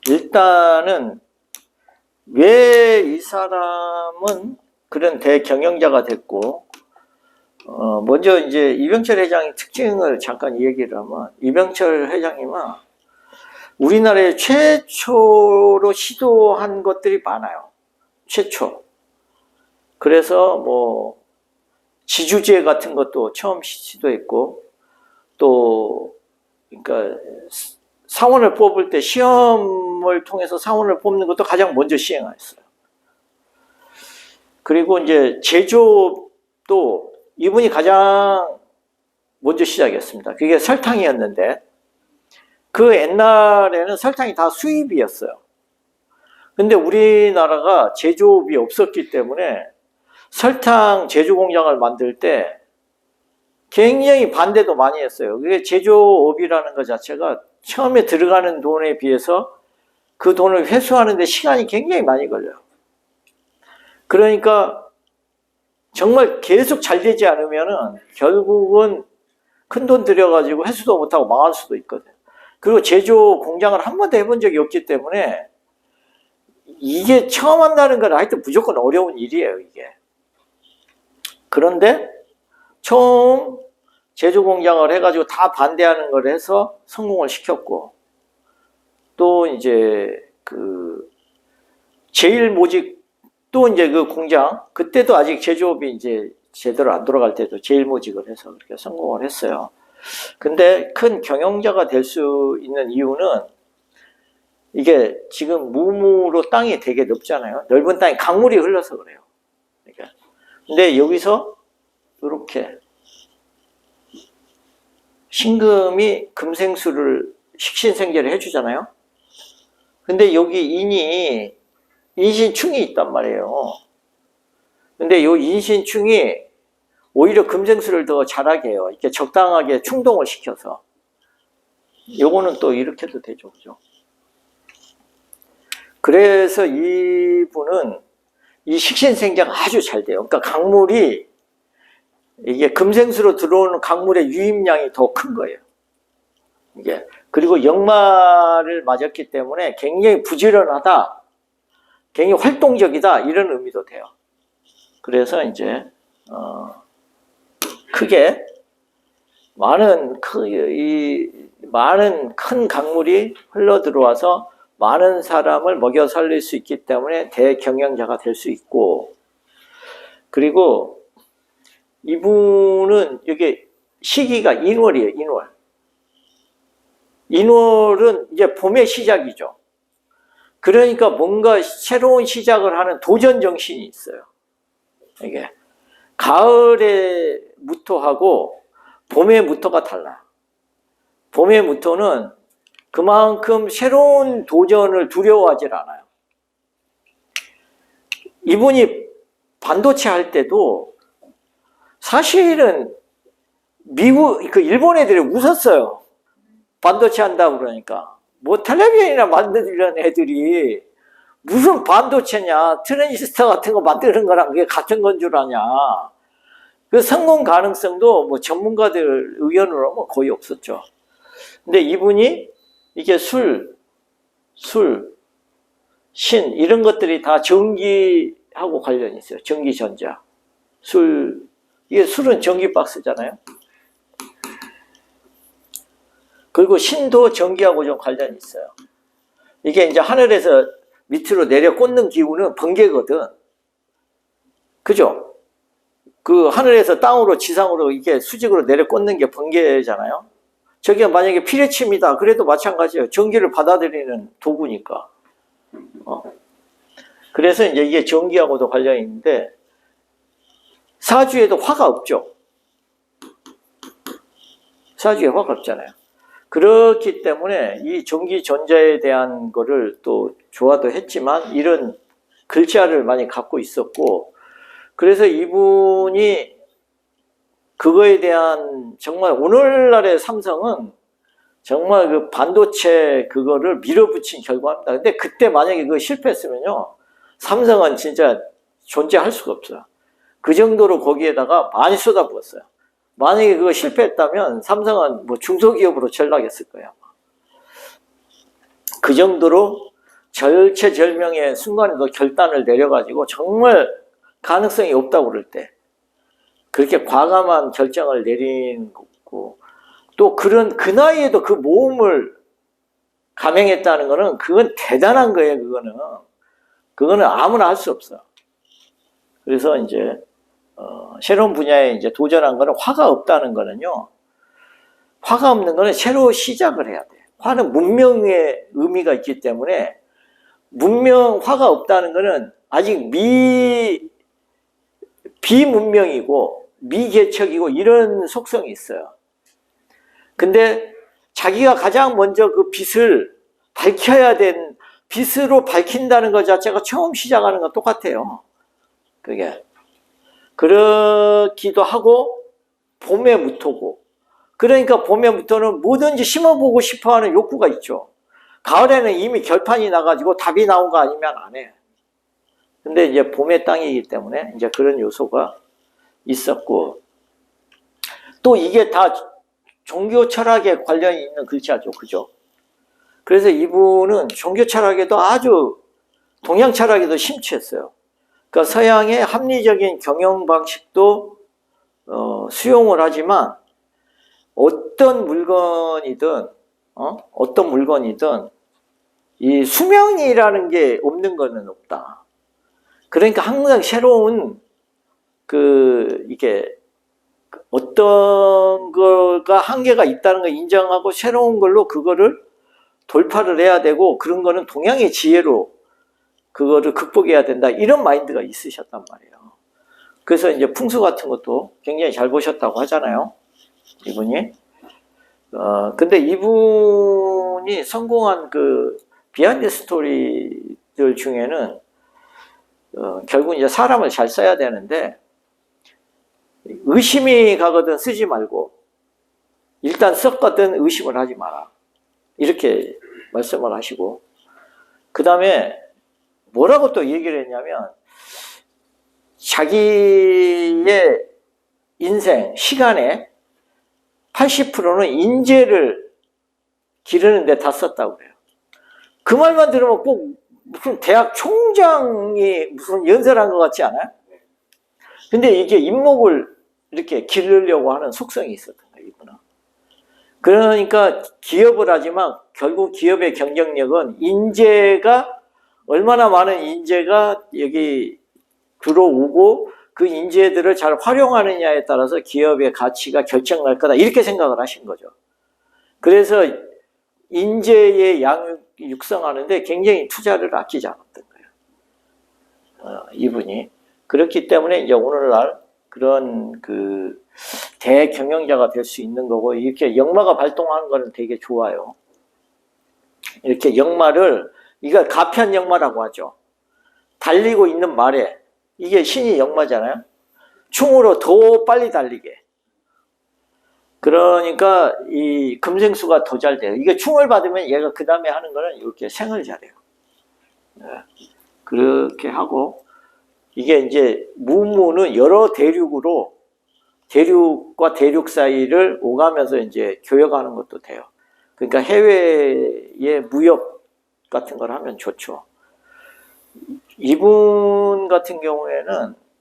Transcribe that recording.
일단은 왜 이 사람은 그런 대경영자가 됐고, 먼저 이제 이병철 회장의 특징을 잠깐 얘기를 하면, 이병철 회장님은 우리나라에 최초로 시도한 것들이 많아요. 최초. 그래서 뭐 지주제 같은 것도 처음 시도했고, 또 그러니까 사원을 뽑을 때 시험을 통해서 사원을 뽑는 것도 가장 먼저 시행했어요. 그리고 이제 제조업도 이분이 가장 먼저 시작했습니다. 그게 설탕이었는데, 그 옛날에는 설탕이 다 수입이었어요. 근데 우리나라가 제조업이 없었기 때문에 설탕 제조 공장을 만들 때 굉장히 반대도 많이 했어요. 그게 제조업이라는 것 자체가 처음에 들어가는 돈에 비해서 그 돈을 회수하는 데 시간이 굉장히 많이 걸려요. 그러니까 정말 계속 잘 되지 않으면은 결국은 큰 돈 들여가지고 회수도 못하고 망할 수도 있거든요. 그리고 제조 공장을 한 번도 해본 적이 없기 때문에 이게 처음 한다는 건 하여튼 무조건 어려운 일이에요, 이게. 그런데 처음 제조 공장을 해가지고 다 반대하는 걸 해서 성공을 시켰고, 또 이제 그 제일모직 또 이제 그 공장, 그때도 아직 제조업이 이제 제대로 안 돌아갈 때도 제일모직을 해서 그렇게 성공을 했어요. 근데 큰 경영자가 될 수 있는 이유는 이게 지금 무무로 땅이 되게 넓잖아요. 넓은 땅에 강물이 흘러서 그래요. 그러니까. 근데 여기서 이렇게 신금이 금생수를 식신생재를 해주잖아요. 근데 여기 인이 인신충이 있단 말이에요. 근데 이 인신충이 오히려 금생수를 더 잘하게 해요. 이렇게 적당하게 충동을 시켜서. 요거는 또 이렇게도 되죠. 그죠? 그래서 이분은 이 식신생재가 아주 잘 돼요. 그러니까 강물이 이게 금생수로 들어오는 강물의 유입량이 더 큰 거예요. 이게. 그리고 역마를 맞았기 때문에 굉장히 부지런하다, 굉장히 활동적이다, 이런 의미도 돼요. 그래서 이제 크게 많은 큰 강물이 흘러 들어와서 많은 사람을 먹여 살릴 수 있기 때문에 대경영자가 될 수 있고, 그리고 이분은 이게 시기가 인월이에요. 인월은 이제 봄의 시작이죠. 그러니까 뭔가 새로운 시작을 하는 도전 정신이 있어요. 이게 가을의 무토하고 봄의 무토가 달라요. 봄의 무토는 그만큼 새로운 도전을 두려워하지 않아요. 이분이 반도체 할 때도 사실은 일본 애들이 웃었어요. 반도체 한다고 그러니까. 뭐 텔레비전이나 만들려는 애들이 무슨 반도체냐, 트랜지스터 같은 거 만드는 거랑 그게 같은 건 줄 아냐. 그 성공 가능성도 뭐 전문가들 의견으로 뭐 거의 없었죠. 근데 이분이 이게 술, 신 이런 것들이 다 전기하고 관련이 있어요. 전기전자. 이게 술은 전기 박스잖아요. 그리고 신도 전기하고 좀 관련이 있어요. 이게 이제 하늘에서 밑으로 내려 꽂는 기운은 번개거든. 그죠? 그 하늘에서 땅으로 지상으로 이게 수직으로 내려 꽂는 게 번개잖아요. 저게 만약에 피뢰침이다. 그래도 마찬가지예요. 전기를 받아들이는 도구니까. 그래서 이제 이게 전기하고도 관련이 있는데, 사주에도 화가 없죠. 사주에 화가 없잖아요. 그렇기 때문에 이 전기전자에 대한 거를 또 좋아도 했지만 이런 글자를 많이 갖고 있었고, 그래서 이분이 그거에 대한 정말 오늘날의 삼성은 정말 그 반도체 그거를 밀어붙인 결과입니다. 근데 그때 만약에 그거 실패했으면요, 삼성은 진짜 존재할 수가 없어요. 그 정도로 거기에다가 많이 쏟아부었어요. 만약에 그거 실패했다면 삼성은 뭐 중소기업으로 전락했을 거예요. 그 정도로 절체절명의 순간에도 결단을 내려가지고 정말 가능성이 없다고 그럴 때 그렇게 과감한 결정을 내린 거고, 또 그 나이에도 그 모험을 감행했다는 거는 그건 대단한 거예요. 그거는 아무나 할 수 없어. 그래서 이제 새로운 분야에 이제 도전한 거는 화가 없다는 거는요. 화가 없는 거는 새로 시작을 해야 돼. 화는 문명의 의미가 있기 때문에 화가 없다는 거는 아직 비문명이고 미개척이고 이런 속성이 있어요. 근데 자기가 가장 먼저 그 빛을 밝혀야 된, 빛으로 밝힌다는 것 자체가 처음 시작하는 건 똑같아요. 그게. 그렇기도 하고, 봄에 무토고. 그러니까 봄에 무토는 뭐든지 심어보고 싶어 하는 욕구가 있죠. 가을에는 이미 결판이 나가지고 답이 나온 거 아니면 안 해. 근데 이제 봄의 땅이기 때문에 이제 그런 요소가 있었고, 또 이게 다 종교 철학에 관련이 있는 글자죠. 그죠? 그래서 이분은 종교 철학에도 아주 동양 철학에도 심취했어요. 그러니까 서양의 합리적인 경영 방식도 수용을 하지만 어떤 물건이든 이 수명이라는 게 없는 거는 없다. 그러니까 항상 새로운 이게 어떤 거가 한계가 있다는 걸 인정하고 새로운 걸로 그거를 돌파를 해야 되고, 그런 거는 동양의 지혜로 그거를 극복해야 된다. 이런 마인드가 있으셨단 말이에요. 그래서 이제 풍수 같은 것도 굉장히 잘 보셨다고 하잖아요. 이분이. 근데 이분이 성공한 그 비하인드 스토리들 중에는 결국 이제 사람을 잘 써야 되는데, 의심이 가거든 쓰지 말고 일단 썼거든 의심을 하지 마라. 이렇게 말씀을 하시고, 그 다음에 뭐라고 또 얘기를 했냐면, 자기의 인생, 시간에 80%는 인재를 기르는 데 다 썼다고 그래요. 그 말만 들으면 꼭 무슨 대학 총장이 무슨 연설한 것 같지 않아요? 근데 이게 인목을 이렇게 기르려고 하는 속성이 있었던 거예요, 이분은. 그러니까 기업을 하지만 결국 기업의 경쟁력은 얼마나 많은 인재가 여기 들어오고 그 인재들을 잘 활용하느냐에 따라서 기업의 가치가 결정날 거다. 이렇게 생각을 하신 거죠. 그래서 인재의 육성하는데 굉장히 투자를 아끼지 않았던 거예요. 이분이. 그렇기 때문에 이제 오늘날 그런 대경영자가 될 수 있는 거고, 이렇게 역마가 발동하는 거는 되게 좋아요. 이렇게 역마를, 이걸 가편 역마라고 하죠. 달리고 있는 말에, 이게 신이 역마잖아요. 충으로 더 빨리 달리게. 그러니까 이 금생수가 더 잘 돼요. 이게 충을 받으면 얘가 그 다음에 하는 거는 이렇게 생을 잘해요. 네. 그렇게 하고, 이게 이제 무무는 여러 대륙과 대륙 사이를 오가면서 이제 교역하는 것도 돼요. 그러니까 해외의 무역 같은 걸 하면 좋죠. 이분 같은 경우에는